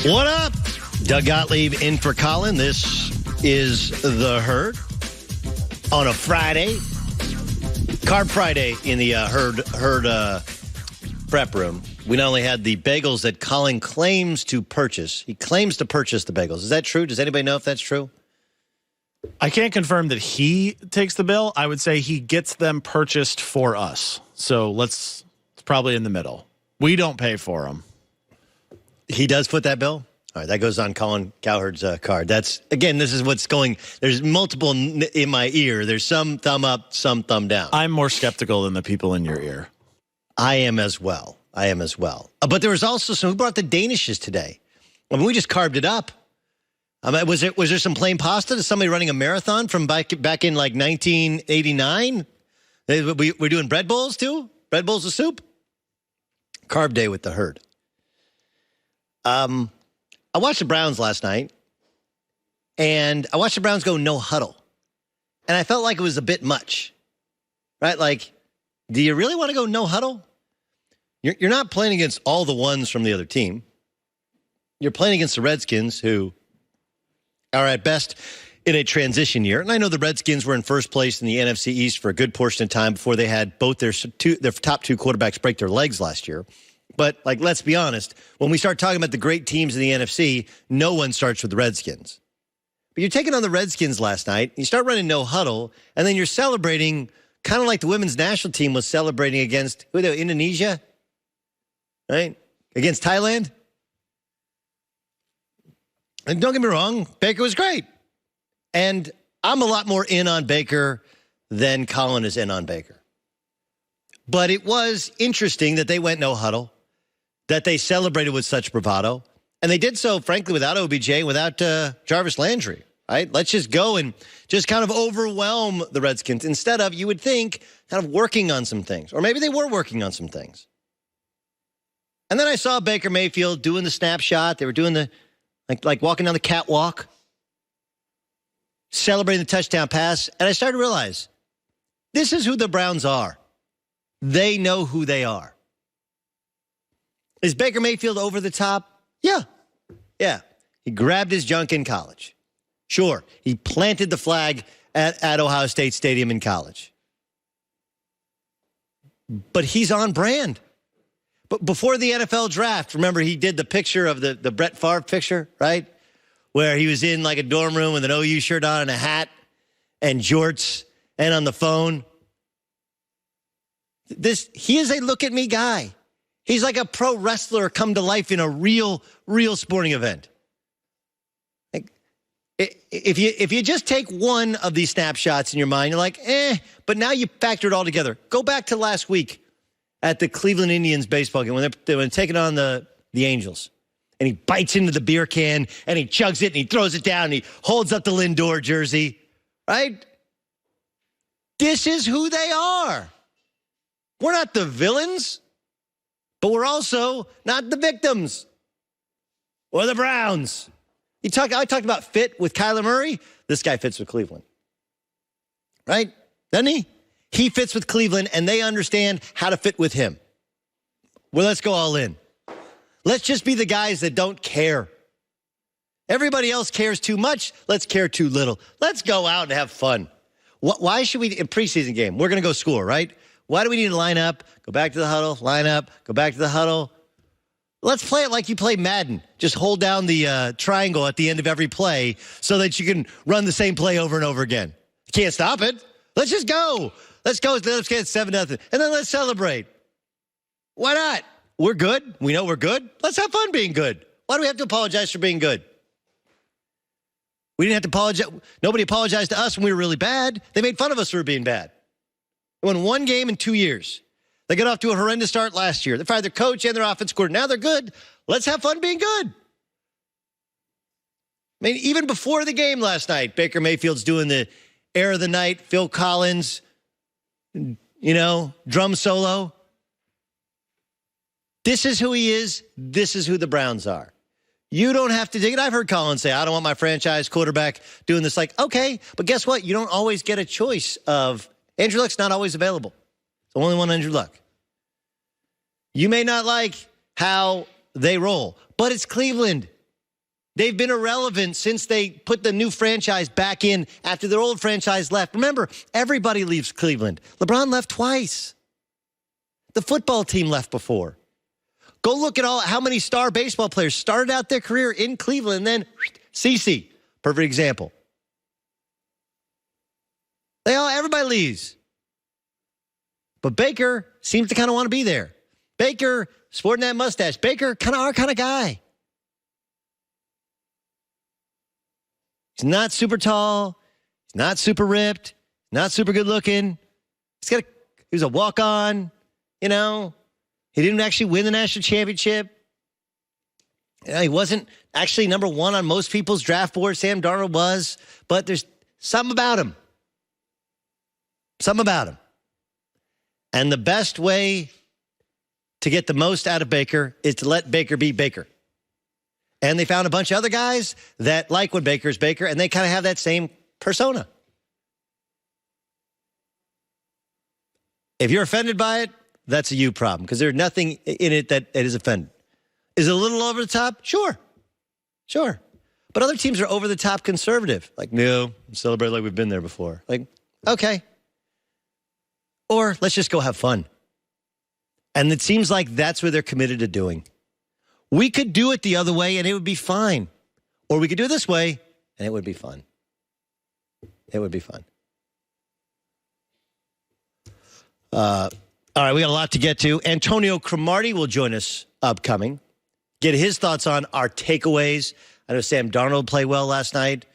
What up? Doug Gottlieb in for Colin. This is The Herd on a Friday. Carb Friday in the Herd prep room. We not only had the bagels that Colin claims to purchase. He claims to purchase the bagels. Is that true? Does anybody know if that's true? I can't confirm that he takes the bill. I would say he gets them purchased for us. So it's probably in the middle. We don't pay for them. He does foot that bill? All right, that goes on Colin Cowherd's card. That's, again, this is what's going. There's multiple in my ear. There's some thumb up, some thumb down. I'm more skeptical than the people in your ear. I am as well. But there was also some, who brought the Danishes today? I mean, we just carved it up. Was there some plain pasta? Is somebody running a marathon from back in like 1989? We're doing bread bowls too? Bread bowls of soup? Carb day with the Herd. I watched the Browns last night, and I watched the Browns go no huddle. And I felt like it was a bit much, right? Like, do you really want to go no huddle? You're not playing against all the ones from the other team. You're playing against the Redskins, who are at best in a transition year. And I know the Redskins were in first place in the NFC East for a good portion of time before they had both their top two quarterbacks break their legs last year. But, like, let's be honest, when we start talking about the great teams in the NFC, no one starts with the Redskins. But you're taking on the Redskins last night, you start running no huddle, and then you're celebrating kind of like the women's national team was celebrating against, Indonesia? Right? Against Thailand? And don't get me wrong, Baker was great. And I'm a lot more in on Baker than Colin is in on Baker. But it was interesting that they went no huddle, that they celebrated with such bravado, and they did so, frankly, without OBJ, without Jarvis Landry, right? Let's just go and just kind of overwhelm the Redskins instead of, you would think, kind of working on some things. Or maybe they were working on some things. And then I saw Baker Mayfield doing the snapshot. They were doing the, like walking down the catwalk, celebrating the touchdown pass, and I started to realize, this is who the Browns are. They know who they are. Is Baker Mayfield over the top? Yeah. He grabbed his junk in college. Sure, he planted the flag at Ohio State Stadium in college. But he's on brand. But before the NFL draft, remember he did the picture of the Brett Favre picture, right? Where he was in like a dorm room with an OU shirt on and a hat and jorts and on the phone. He is a look-at-me guy. He's like a pro wrestler come to life in a real sporting event. Like, if you just take one of these snapshots in your mind, you're like, but now you factor it all together. Go back to last week at the Cleveland Indians baseball game when they were taking on the Angels. And he bites into the beer can, and he chugs it, and he throws it down, and he holds up the Lindor jersey, right? This is who they are. We're not the villains, but we're also not the victims or the Browns. I talked about fit with Kyler Murray. This guy fits with Cleveland, right? Doesn't he? He fits with Cleveland, and they understand how to fit with him. Well, let's go all in. Let's just be the guys that don't care. Everybody else cares too much. Let's care too little. Let's go out and have fun. Why should we, in preseason game, we're going to go score, right? Why do we need to line up, go back to the huddle, line up, go back to the huddle? Let's play it like you play Madden. Just hold down the triangle at the end of every play so that you can run the same play over and over again. You can't stop it. Let's just go. Let's go. Let's get 7-0. And then let's celebrate. Why not? We're good. We know we're good. Let's have fun being good. Why do we have to apologize for being good? We didn't have to apologize. Nobody apologized to us when we were really bad. They made fun of us for being bad. They won one game in 2 years. They got off to a horrendous start last year. They fired their coach and their offense coordinator. Now they're good. Let's have fun being good. I mean, even before the game last night, Baker Mayfield's doing the Air of the Night, Phil Collins, drum solo. This is who he is. This is who the Browns are. You don't have to dig it. I've heard Colin say, I don't want my franchise quarterback doing this. Like, okay, but guess what? You don't always get a choice of Andrew Luck's not always available. It's only one Andrew Luck. You may not like how they roll, but it's Cleveland. They've been irrelevant since they put the new franchise back in after their old franchise left. Remember, everybody leaves Cleveland. LeBron left twice. The football team left before. Go look at how many star baseball players started out their career in Cleveland and then CeCe, perfect example. Everybody leaves. But Baker seems to kind of want to be there. Baker, sporting that mustache. Baker, kind of our kind of guy. He's not super tall. He's not super ripped. Not super good looking. He was a walk-on, He didn't actually win the national championship. He wasn't actually number one on most people's draft board. Sam Darnold was. But there's something about him. Something about him. And the best way to get the most out of Baker is to let Baker be Baker. And they found a bunch of other guys that like when Baker's Baker, and they kind of have that same persona. If you're offended by it, that's a you problem, because there's nothing in it that is offended. Is it a little over the top? Sure. But other teams are over the top conservative. Like, no, celebrate like we've been there before. Like, okay. Or let's just go have fun. And it seems like that's what they're committed to doing. We could do it the other way and it would be fine. Or we could do it this way and it would be fun. It would be fun. All right, we got a lot to get to. Antonio Cromartie will join us upcoming. Get his thoughts on our takeaways. I know Sam Darnold played well last night.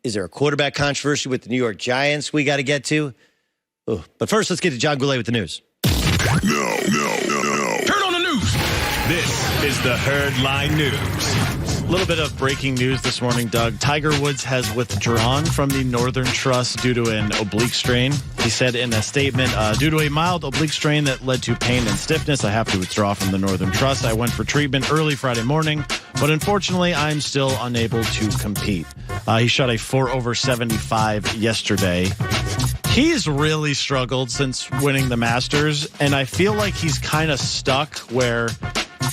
Is there a quarterback controversy with the New York Giants we got to get to? Ooh. But first, let's get to John Goulet with the news. No. Turn on the news. This is the Herdline News. A little bit of breaking news this morning, Doug. Tiger Woods has withdrawn from the Northern Trust due to an oblique strain. He said in a statement, due to a mild oblique strain that led to pain and stiffness, I have to withdraw from the Northern Trust. I went for treatment early Friday morning, but unfortunately, I'm still unable to compete. He shot a 4/75 yesterday. He's really struggled since winning the Masters, and I feel like he's kind of stuck where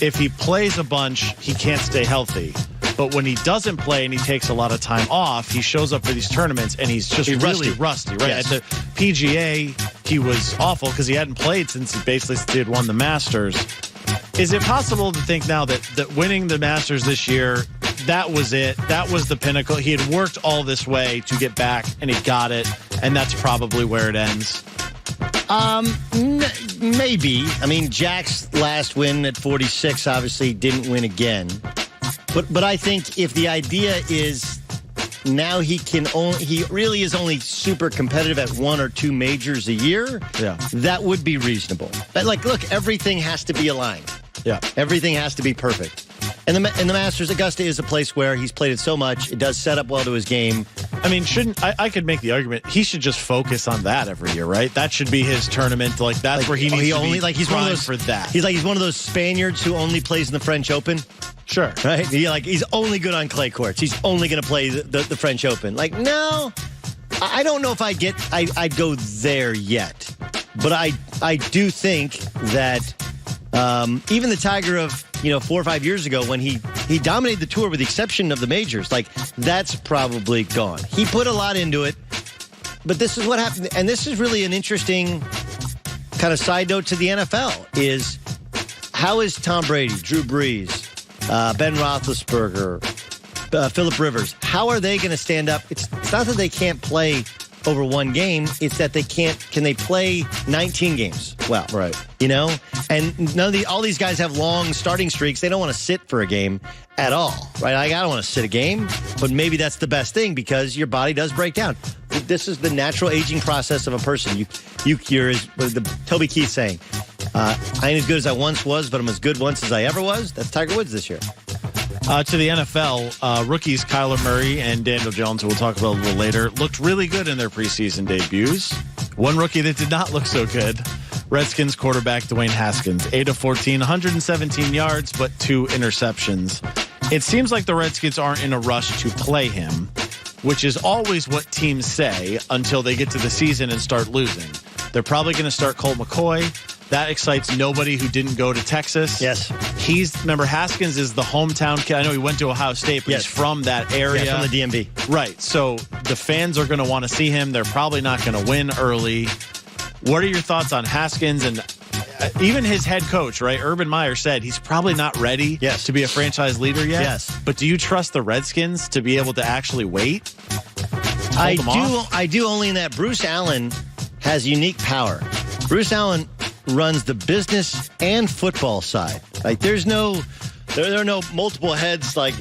if he plays a bunch, he can't stay healthy. But when he doesn't play and he takes a lot of time off, he shows up for these tournaments and he's just really rusty, right? Yes. At the PGA, he was awful because he hadn't played since he had won the Masters. Is it possible to think now that winning the Masters this year, that was it? That was the pinnacle. He had worked all this way to get back and he got it, and that's probably where it ends. Maybe. I mean, Jack's last win at 46 obviously didn't win again. But I think if the idea is now he really is only super competitive at one or two majors a year, that would be reasonable. But look, everything has to be aligned. Yeah. Everything has to be perfect. And the Masters, Augusta is a place where he's played it so much, it does set up well to his game. I mean, I could make the argument he should just focus on that every year, right? That should be his tournament. That's where he needs to be. He's one of those for that. He's one of those Spaniards who only plays in the French Open. Sure. Right? He's only good on clay courts. He's only going to play the French Open. No, I don't know if I'd go there yet. But I do think that even the Tiger of 4 or 5 years ago, when he dominated the tour with the exception of the majors, that's probably gone. He put a lot into it, but this is what happened. And this is really an interesting kind of side note to the NFL is how is Tom Brady, Drew Brees, Ben Roethlisberger, Phillip Rivers, how are they going to stand up? It's not that they can't play over one game, it's that can they play 19 games? Well, right. And all these guys have long starting streaks. They don't want to sit for a game at all, right? I don't want to sit a game, but maybe that's the best thing because your body does break down. This is the natural aging process of a person. You're as Toby Keith saying, I ain't as good as I once was, but I'm as good once as I ever was. That's Tiger Woods this year. To the NFL, rookies Kyler Murray and Daniel Jones, who we'll talk about a little later, looked really good in their preseason debuts. One rookie that did not look so good, Redskins quarterback Dwayne Haskins, 8 of 14, 117 yards, but 2 interceptions. It seems like the Redskins aren't in a rush to play him, which is always what teams say until they get to the season and start losing. They're probably going to start Colt McCoy. That excites nobody who didn't go to Texas. Yes. Remember, Haskins is the hometown kid. I know he went to Ohio State, but he's from that area. Yeah, from the DMV. Right. So the fans are going to want to see him. They're probably not going to win early. What are your thoughts on Haskins? And even his head coach, right? Urban Meyer said he's probably not ready to be a franchise leader yet. Yes. But do you trust the Redskins to be able to actually wait? I do only in that Bruce Allen has unique power. Bruce Allen runs the business and football side. Like there are no multiple heads like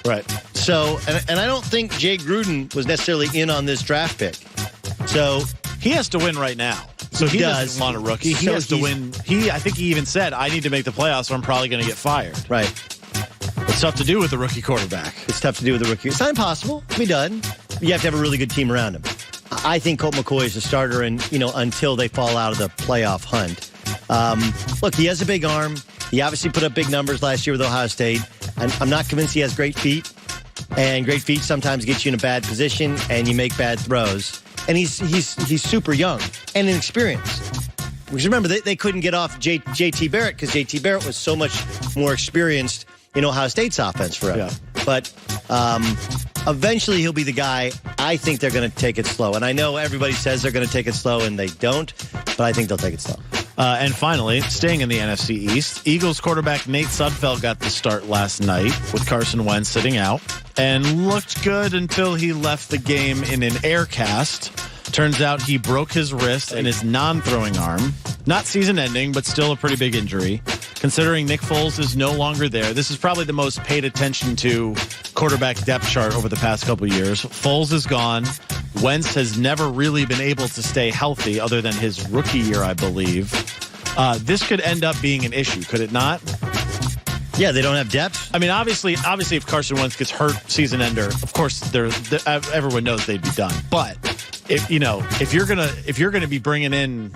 right. So and I don't think Jay Gruden was necessarily in on this draft pick. So he has to win right now. So he doesn't want a rookie. He has to win. I think he even said, I need to make the playoffs or I'm probably going to get fired. Right. It's tough to do with the rookie quarterback. It's tough to do with the rookie. It's not impossible. It can be done. You have to have a really good team around him. I think Colt McCoy is a starter, and until they fall out of the playoff hunt. Look, he has a big arm. He obviously put up big numbers last year with Ohio State. I'm not convinced he has great feet, and great feet sometimes get you in a bad position, and you make bad throws. And he's super young and inexperienced. Because remember, they couldn't get off J.T. Barrett because J.T. Barrett was so much more experienced in Ohio State's offense forever. Yeah. But eventually he'll be the guy. I think they're going to take it slow. And I know everybody says they're going to take it slow, and they don't. But I think they'll take it slow. And finally, staying in the NFC East, Eagles quarterback Nate Sudfeld got the start last night with Carson Wentz sitting out and looked good until he left the game in an air cast. Turns out he broke his wrist and his non-throwing arm. Not season-ending, but still a pretty big injury. Considering Nick Foles is no longer there, this is probably the most paid attention to quarterback depth chart over the past couple years. Foles is gone. Wentz has never really been able to stay healthy other than his rookie year, I believe. This could end up being an issue, could it not? Yeah, they don't have depth. I mean, obviously, if Carson Wentz gets hurt, season ender, of course, everyone knows they'd be done. But if you're gonna be bringing in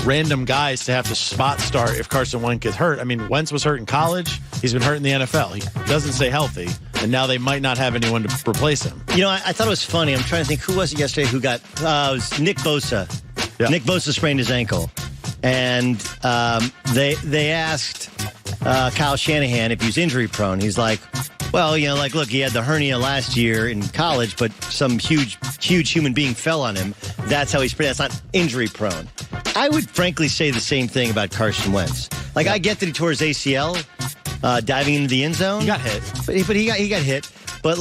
random guys to have to spot start if Carson Wentz gets hurt. I mean, Wentz was hurt in college. He's been hurt in the NFL. He doesn't stay healthy, and now they might not have anyone to replace him. I thought it was funny. I'm trying to think, who was it yesterday who got it was Nick Bosa. Yeah. Nick Bosa sprained his ankle. And they asked Kyle Shanahan if he was injury prone. He's like, well, look, he had the hernia last year in college, but some huge human being fell on him. That's how he's sprained. That's not injury prone. I would frankly say the same thing about Carson Wentz. I get that he tore his ACL diving into the end zone. He got hit. But he got hit. But,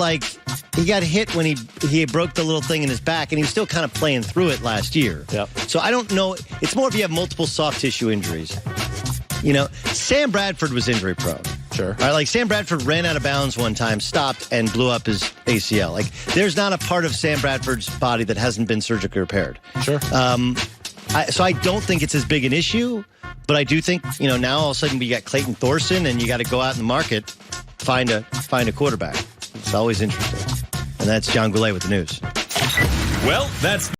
he got hit when he broke the little thing in his back, and he was still kind of playing through it last year. Yep. So I don't know. It's more if you have multiple soft tissue injuries. Sam Bradford was injury prone. Sure. All right, Sam Bradford ran out of bounds one time, stopped, and blew up his ACL. There's not a part of Sam Bradford's body that hasn't been surgically repaired. Sure. So I don't think it's as big an issue, but I do think, now all of a sudden we got Clayton Thorson, and you got to go out in the market, find a quarterback. It's always interesting. And that's John Goulet with the news. Well, that's